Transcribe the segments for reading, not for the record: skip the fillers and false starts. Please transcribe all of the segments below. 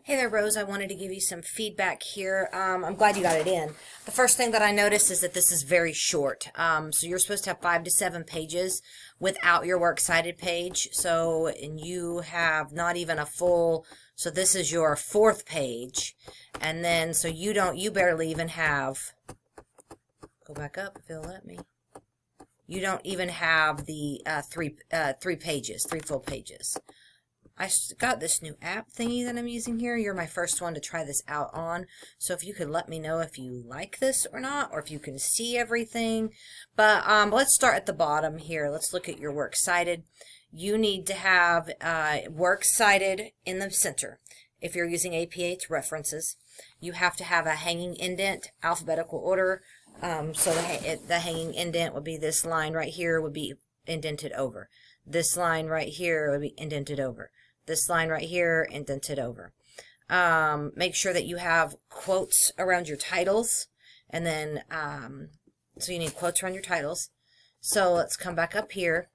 Hey there, Rose. I wanted to give you some feedback here. I'm glad you got it in. The first thing that I noticed is that this is very short. So you're supposed to have 5 to 7 pages without your works cited page. So, and you have not even a full, so this is your 4th page. And then, so you barely even have, go back up if it'll let me. You don't even have the three full pages. I got this new app thingy that I'm using here. You're my first one to try this out on. So if you could let me know if you like this or not, or if you can see everything. But let's start at the bottom here. Let's look at your works cited. You need to have works cited in the center. If you're using APA, it's references. You have to have a hanging indent, alphabetical order. So the hanging indent would be this line right here would be indented over. This line right here would be indented over. This line right here indented over. Make sure that you have quotes around your titles, and then so you need quotes around your titles. So let's come back up here.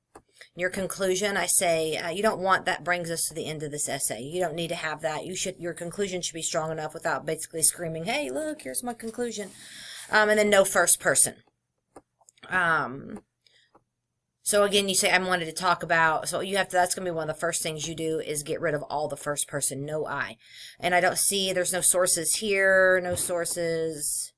Your conclusion, I say you don't want that brings us to the end of this essay. You don't need to have that. Your conclusion should be strong enough without basically screaming, "Hey, look, here's my conclusion." And then no first person. So again, you say, I wanted to talk about, so you have to, that's going to be one of the first things you do is get rid of all the first person, no I. And I don't see, there's no sources here, no sources.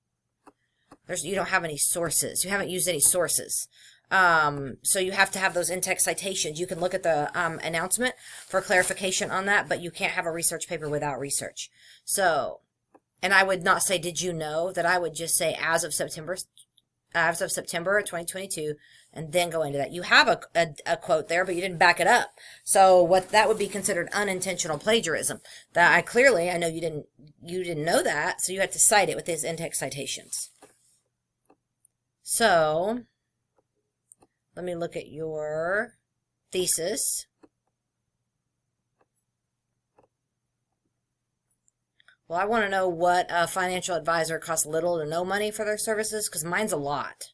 You don't have any sources. You haven't used any sources. So you have to have those in-text citations. You can look at the announcement for clarification on that, but you can't have a research paper without research. So, and I would not say, did you know, that I would just say as of September 2022, and then go into that. You have a quote there, but you didn't back it up. So what that would be considered unintentional plagiarism. That I know you didn't know that, so you had to cite it with these in-text citations. So let me look at your thesis. Well, I want to know what a financial advisor costs little to no money for their services, because mine's a lot.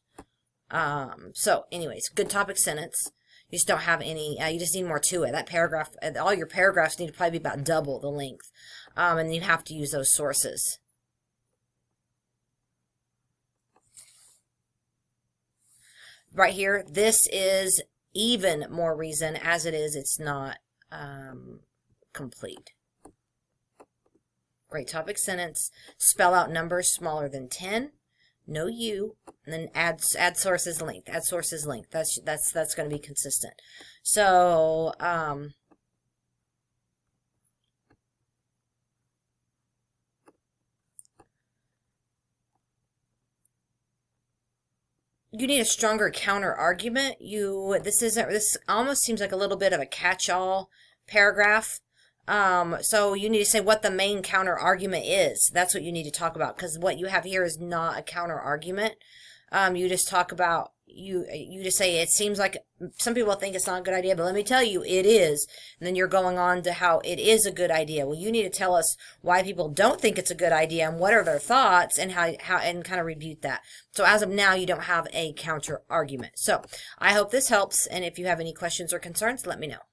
So anyways, good topic sentence. You just don't have any, you just need more to it. That paragraph, all your paragraphs need to probably be about double the length. And you have to use those sources. Right here, this is even more reason as it is, it's not complete. Great topic sentence. Spell out numbers smaller than 10. No you, and then add sources length. Add sources length. That's going to be consistent. So you need a stronger counter argument. This almost seems like a little bit of a catch-all paragraph. So you need to say what the main counter argument is. That's what you need to talk about, because what you have here is not a counter argument. You just talk about, you just say, it seems like some people think it's not a good idea, but let me tell you, it is. And then you're going on to how it is a good idea. Well, you need to tell us why people don't think it's a good idea and what are their thoughts, and how and kind of rebut that. So as of now, you don't have a counter argument. So I hope this helps. And if you have any questions or concerns, let me know.